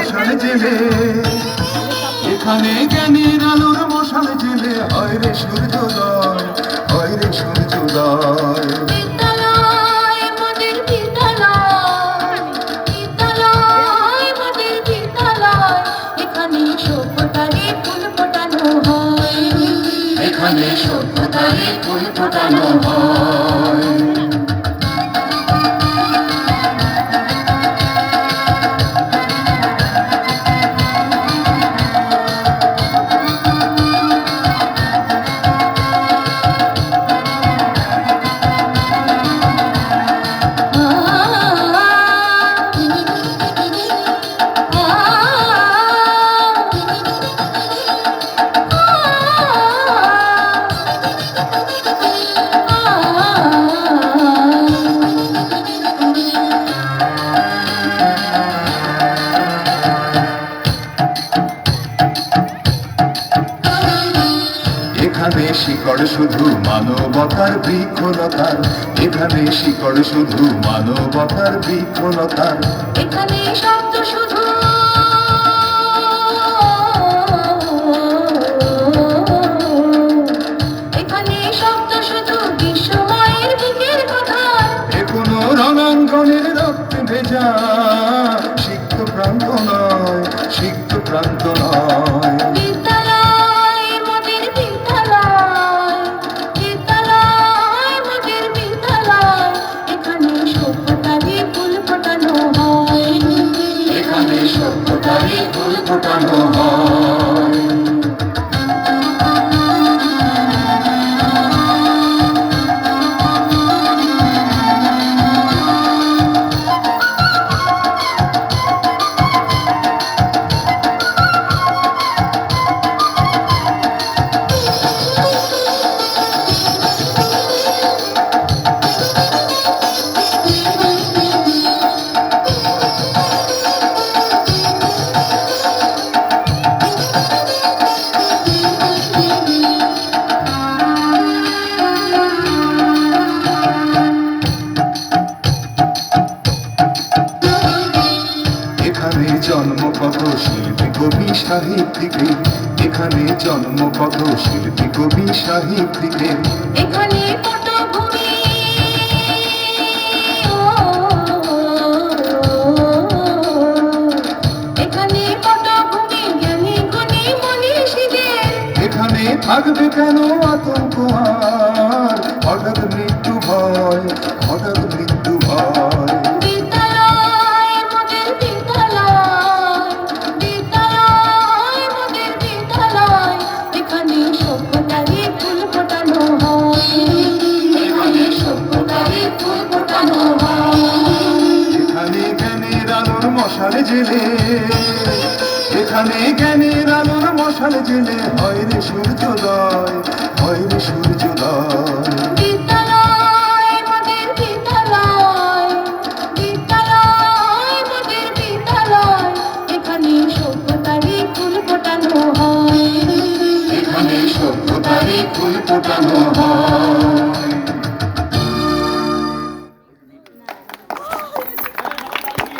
মশাল জেলে, এখানে জ্ঞানের আলোর মশাল জেলে হয় রে সূর্যোদয়, হয় রে সূর্যোদয়। বিদ্যালয় মোদের বিদ্যালয়, বিদ্যালয় মোদের বিদ্যালয়, এখানে সভ্যতারে ফুল ফোটানো হয়, এখানে সভ্যতারে ফুল ফোটানো হয়। এখানে শিকড় শুধু মানবতার বৃক্ষলতার, এখানে শিকড় শুধু মানবতার বৃক্ষলতার। এখানে শব্দ শুধু এখানে শব্দ শুধু বিশ্বময়ের বুকের কথা, এ কোনো রণাঙ্গনের রক্তে ভেজা সিক্ত প্রান্ত নয়, সিক্ত প্রান্ত নয়। বিদ্যালয় মোদের বিদ্যালয়, বিদ্যালয় মোদের বিদ্যালয়, এখানে সভ্যতারে ফুল ফোটানো হয়, এখানে সভ্যতারে ফুল ফোটানো হয়। এখানে জন্ম কত শিল্পী কবি সাহিত্যিকের, এখানে জন্ম কত শিল্পী কবি সাহিত্যিকের। এখানে পটভূমি এখানে পটভূমি জ্ঞানী গুণী মনীষীদের, এখানে থাকবে কেন আতঙ্ক আর হঠাৎ মৃত্যু ভয়, হঠাৎ মৃত্যু ভয়। বিদ্যালয় মোদের বিদ্যালয়, বিদ্যালয় মোদের বিদ্যালয়, এখানে সভ্যতারে ফুল ফোটানো হয়, এখানে সভ্যতারে ফুল ফোটানো হয়। এখানে জ্ঞানের আলোর মশাল জেলে, এখানে জ্ঞানের আলোর মশাল জেলে হয় রে সূর্যোদয়, হয় রে সূর্যোদয়। বিদ্যালয় মোদের বিদ্যালয়, বিদ্যালয় মোদের বিদ্যালয়, এখানে সভ্যতারে ফুল ফোটানো হয়, এখানে সভ্যতারে ফুল ফোটানো হয়।